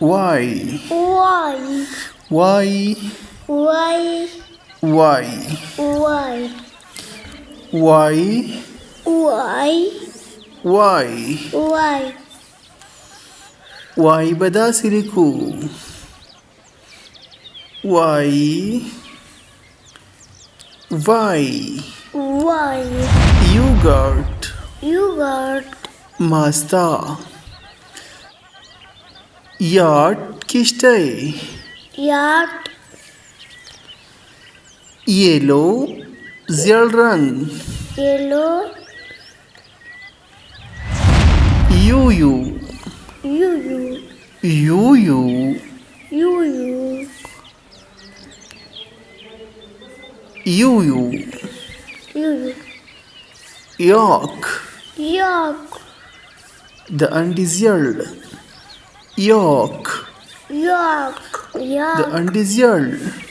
Y. Y. Y. Y. Y. Y. Y. Y. Y. Y. Y بداسې لیکو. Y. Y. Y. Yogurt. Yogurt. Masta. Yacht کشتی. Yacht. Yellow زیړ رنګ. Yellow. Yo-yo. Yoo-yoo. Yo-yo. Yoo-yoo. Yo-yo. Yoo-yoo. Yak. Yak. د انډې زیړ. Yak. Yak. د Yak. انډې زیړ.